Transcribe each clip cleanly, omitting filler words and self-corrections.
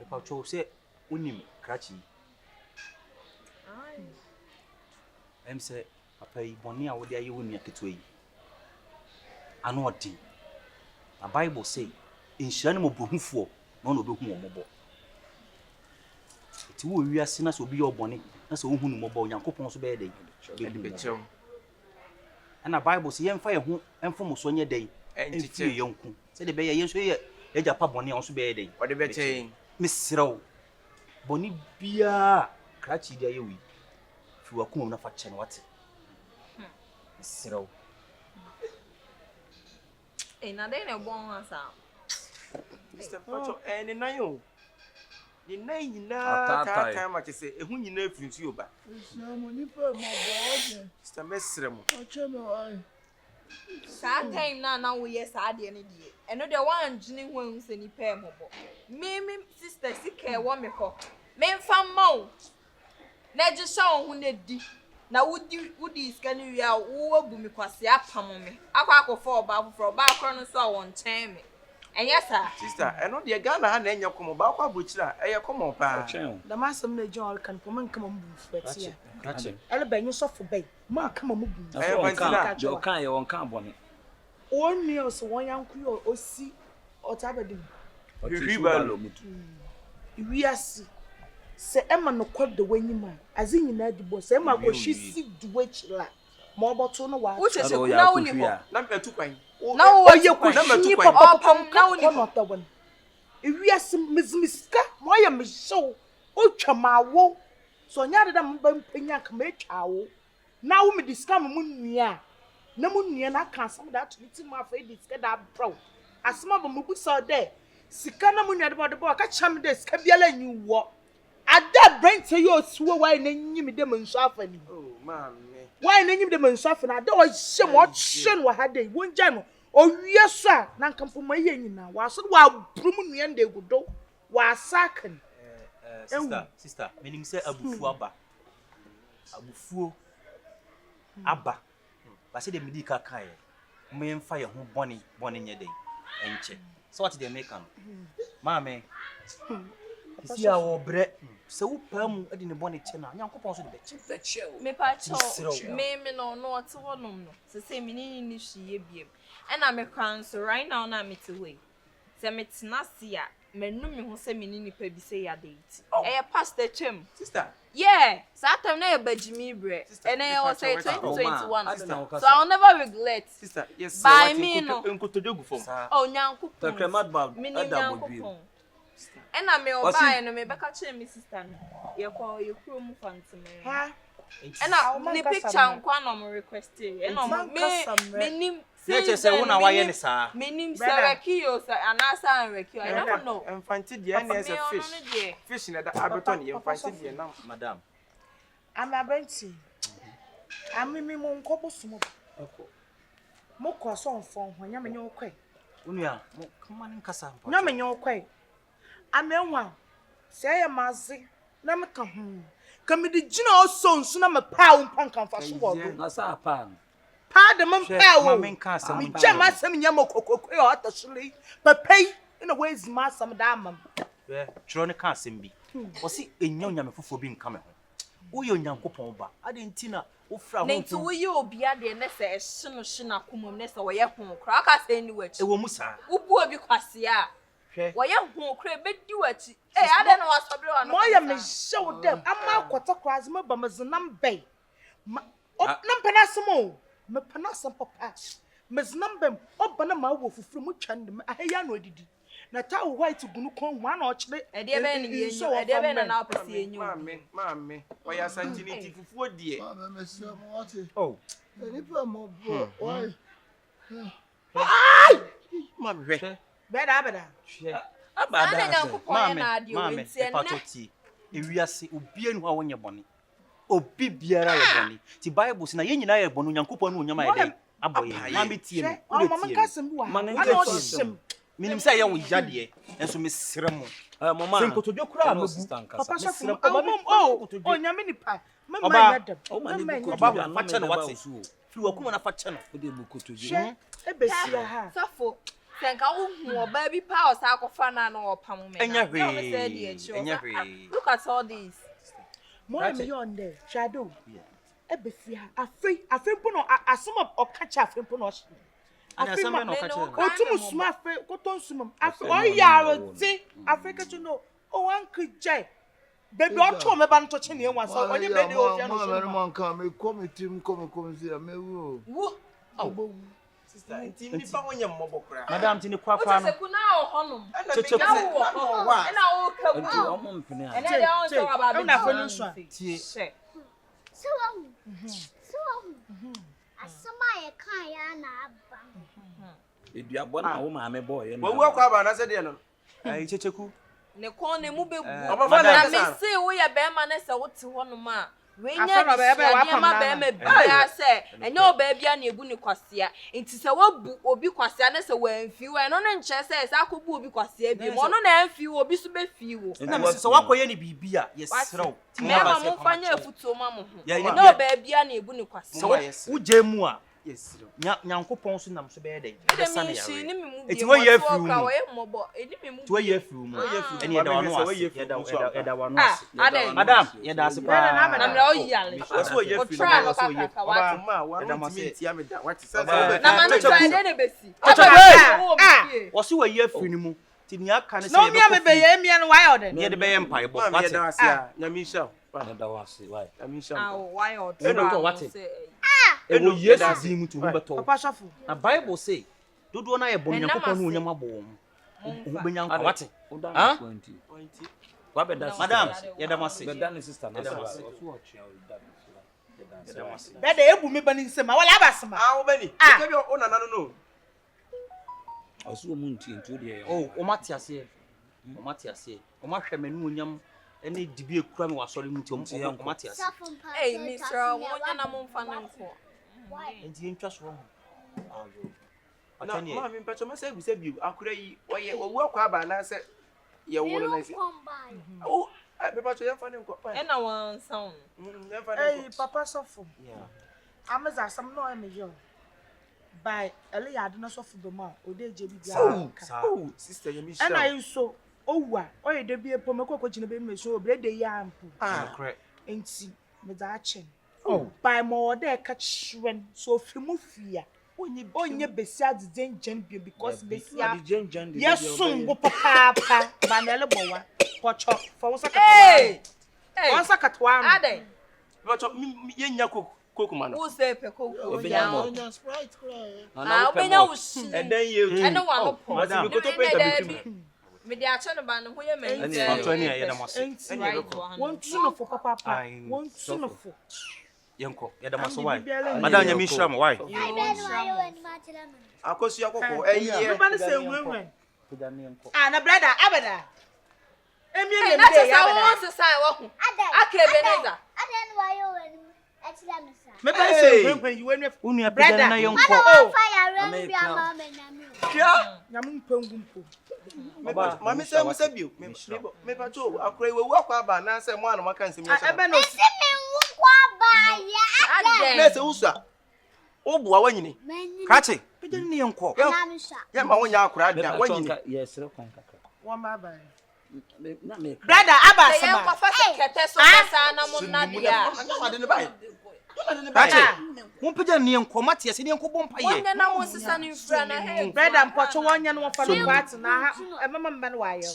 The pacho say unim krachi. Em say papa yi boni a wo de aye wonu aketoi. Ano odi. The Bible say inhyira ne mobohufo na no obehu omobo. Ti wo wiase na so obi ye obone na so ohu no mobo Onyankopon so be dey. And the Bible say yemfa ye ho emfo so nye dey. Enfi yonku. Say de be ye so ye japa bone on so be dey. What the better? Misrew. Boni bia krachi dia ye wi. Fi wakum na fa che no wate. Misrew. Na dey na bon asa. Mr. Pacho and na yo. Ni na nyina ta ma che se ehu nyina afiri nsu oba. Mo ni pa mo bo. Mr. Mesrem. Oche me wai. Sa time na wo ye sa de ne die. Eno de wan gine hu hu se ni pa mo bo. Me sister sika wo me ho. Me mfa ma wo. Na je sha wo hu na di. Na wudi iska ni wi a wo bu mi kwase apam me. Akwa akofo oba afoforo ba akro no so won chen me. Enya sa Sister, eno de Ghana ha na enya komo ba kwa bochira eye komo pa. Da masam na John kan po man kama mbu fatia. Krachi. Ele banyu sofo bay. Man kama mbu. Jo kan ye won kan bone. One meals one yanku yo osi otabedi. Hwibalo. Wiasi. Se ema no kwad de wanyima. Azi nyina di bo se ema ko hwisi duwechila. Ma oboto no wa. uche se kuna woni mo. Na mpetu kwan. Na wo ye ko ni papa na woni mo ta won. Wiasi mizmiska mo ya me show. Otwa mawo. So nya de mba mpanya ka ma etwa wo. Na wo me diska mo nua. Na mo nua na ka asam da to ti mo afa diska da bro. Asma ba mo busa de. Sika na mo nua de bo ka cham de sika biala nyi wo. Ada brent yo suwo why na nyim de mo nso afa ni. Oh man. Why na nyim de mo nso afa na ada o hye mo hye no ha de wonja no. O wie so a na nkampo ma ye nyina. Wa so wa brum nua nde gudo. Wa saken. Sister, meaning say abufu aba. Abufu aba. Ba say the medical kai. Me mfa ye ho bone nye dey. Enche. So what they make am? Mama. Si a wo bre. Se wo pam e de ne bone che na. Nyankopon so de be che. Me pa cho. Me no ot wonum no. Se say me ni hwiye biem. E na me kwan so right now na me te we. Se me tena sia. Menu me ho se me ni nipa bi se ya date. Eh pastor chem. Sister. Yeah, so that time na bajimi bre. And I was say 2021. So I'll never regret. Sister, yes. By me no. Enkotodogu fom. Oh nyanko. The cremat bag. Adamu. And I me oba no me beka che me sister no. Ye kwa ye kuro mu fantime. Ha. And I ni picture nkwa no mo request e. And me nim Nature say wona wa ye ne sa. Me nim say Rekiyo say anasa and Rekiyo. I don't know. Enfante de na as a fish. Fish na da abeton ye enfante de na madam. Am abenti. Amimi mo nkopo sumo. Mo ko so nfon ho nya menye okwe. Unua, mo kama ne nkasa mpa. Nya menye okwe. Amenwa. Se ye mazi na me ka hu. Ka me di gina oso nsu na me pa wo mpankan fa so wo do. Na sa pa. Pa de me pa wo. Me nka asem. Me chama asem nya mo kokokwe o atashuli. Papai ina wezi ma asem da amam. Chiro ne ka asem bi. O si enya onyame fofo bi nka me ho. Wo ye Onyankopon ba. Ade ntina wo fra ho. Nti wo ye obi ade ne se ehye no akomom ne se wo ye ho kra aka se ni wachi. E wo mu sa. Wo bu obi kwase a. Wo ye ho kra be di wachi. Ade no wasobre wa no. Mo ya me show dem ama kwata kraz me ba mezinam bay. Nam penasmo. Me penasam papa. Mezinam bem obana ma wo fufuru mu twande me ahya no odidi. Na ta white gunu kon ho na o kire e de be ni enyo e de be na opese enyo mame wa ya santinity fufuo die me se mo wate oh ni pa mo bo why ai mame hwe beda abada mame patoti ewiase obi enu a wonye bone obi biara ye bone ti bible si na ye nyina ye bone Nyankopon no onyama ye den aboye mame tie me o mama kasem bi wa mane minim say ye wo yade enso me sremo Momaa senkotodwe kura mabu papa sha o nyame nipa mama yadam oba fache no wate fi wakuma na fache no e besia ha safo senka wo baby power sa akọfa na na opam me. Enya hwe. Look at all this. More me on there. Shadow. Ebefia. Afei mpo asoma okacha afei mpo no. Afei ma no kacha. Otum suma afei koton suma. Afei o yaro ti. Afei kacha no. O uncle Jay. Baby o cho me ba no che ne enwa so. Onye be de o fia no so. Man come me come team come see me wo. Wo. Sister, team ni pa wonye mmobo kra. Madam tini kwa no. Se kuna o honum. Cheche Na wo wa. Na o ka Enti wo. omo mpene a. Ene de on so aba be. Na fonu so. Tie. So asoma ye kan ya na aba. Eduabo na wo ma me boy Wo wo kwa ba na se de no. Ai Kyekyeku. Ne kon ne mu bebu. Obafa Na na me sa. say wo ye be ma na se wo te honum a. We nya Afa na be wa pam ma na be na. ma bia se enye oba bia na ebu ni kwasea nti se wo bu obi kwasea na se wanfi wo eno ne nche se se akobu obi kwasea bi mo no na anfi wo obi so be fi wo Na me se wakoye ni bibia yesrew. me ma mo fanya afutuo ma mo ho Ya, enye oba bia na ebu ni kwasea So wo jemu a Yesrew. nyankopon so nam so be den. ede mi shi ni mi mu Eti wo ye afi mu. wo ye mobo edi mi mu To ye afi mu. Eni yeda wano ase. Yeda wano ase. Adem Madam, yeda ase pa. na me o yale Aso ye o fi try no. no ka Oba ma wa no ti tia me da. What say? na ma no try de ne besi Wo se wo ye afi ni mu. Ti ni aka ne se No me am be ye me no why order. ye de be ye mpai bo. Ma me da ase a. Nyami sha. na da wase why. Nyami sha. ah why or Eno what? say Ewo Yesu din mu to hu beto. Papa Shafo. Na Bible say dodo na ye bom nyankopon no onyam abom. Hu benya nko wate. Ah 20. Wa be da Madam, yeda mase. be da ne sister na so Mase. so o chia o da. Yeda mase. Be da ebu me bani sema wala abasema. Ah, wo bani. Ke bi o na na no. Oso mu nti de ye. Oh, o mate ase. O mate ase. O ma hwɛ menu onyam ene dibi ekura me wasɔre mu nti o mate ase. hey Mr. Wonya na mo mfa nko Enti entwa so ho. Ayo. Na Atani. ma me mpacho me say bi se bi akura yi oye wo akwa ba na se ye wo no na se. Oh, me mpacho ye fa ne nko. e na wan sound Ye fa ne Hey nko. Papa Shafo. Yeah. Amaza some no me yo. By Eli aduna Shafo be ma odeje bi bia. Oh, sister Nyami sha. And I so owa oye de bi epo me kokko gina be me so obre de ya ampu. Ah, Correct. Enti me da achen. Oh, by more de ka chwen so fimu fia. Onye besia de dengen bi because besia. Yes sun go papa banele bowa. Pocho for won saka. hey Won saka twa. ade mpacho ye nya koku ma no. wo say pe ko Obenya mo. Onya sprite cry. ah obenya wo shi Eden ye. ene wa no po Madam, ko to pe ta bitu. me de acho no ba no ho ye me Antoni yeda mase. Enti right won tuno for papa. Ai, Won tuno for. Yenko, yeda mase why? Madam, Madam Nyami shira mo why? I don't know why you and Matela. Akosu akoko eye. me ban say wenwen. Kuda ne yenko. Ah na brother abada. Emi hey emi na dey say abada. won se sai wo ho aka Ebeneza I don't know why you and Matela. Me ban say wenwen you wenwen. Unu Brother. apeda na yenko. Oh, fire run be mama na me. Kia. Nyam mpangu mpo. Ma me say bi. Me mpacho akura yi wo akwa ba na se mo anoma kan se mi so. Ebe no Se me nkwa ba ya. Na se usa. O bua wanyini. Mani. Krache, peda ne yenko. Na me sha. Ye ma wonya akura da wanyini. Yes, re kon kakra. wa ma ba. Na me. Brother say abasema. yan kwa fa se kete so sa na mo na dia Anga de ne bai. Krache, won peda ne yenko mate ase ne yenko bom paye. wonya na mo sisa ni mfra na hey Brother mpocho wonya no fa no party na ha e mama mba no wayo.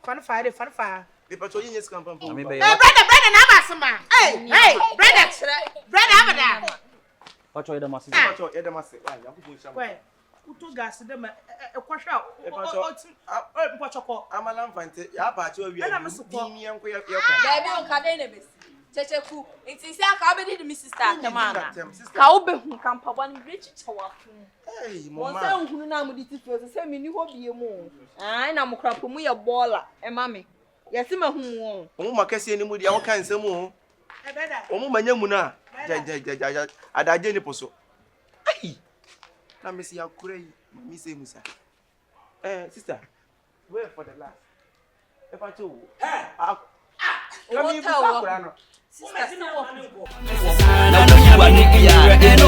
Fan fa. Me mpacho yin yes kampam. Na me be. Brother na abasema. Hey, brother abada. Pacho yeda mase. Mpacho ye da mase. Wa ya kufu sha. Kwe, uto gas dem e kwahwa. O mpocho ko. Amala mfante ya pa acho wi. Ena me sokɔ. Ni yanko ya da bi on ka de ne besi Kyekyeku nti se aka obedi de mi sister akamana Sister. ka obehu kampa bɔ ne rechi chawafu Hey, won Momaa. say nhunu na mo di tifo se mi ni ho bie mu ai na mo krapo mu ye baller e ma me yesi ma hu won Omo makase ni mu dia wo kan nsem o. Brother. Omo manya mu na. Ja adaje ni poso. Ai. Na me si akura yi. Mi se musa. Sister. Wait for the last. If I told you. Come here, tell no. sister se wo Na no you are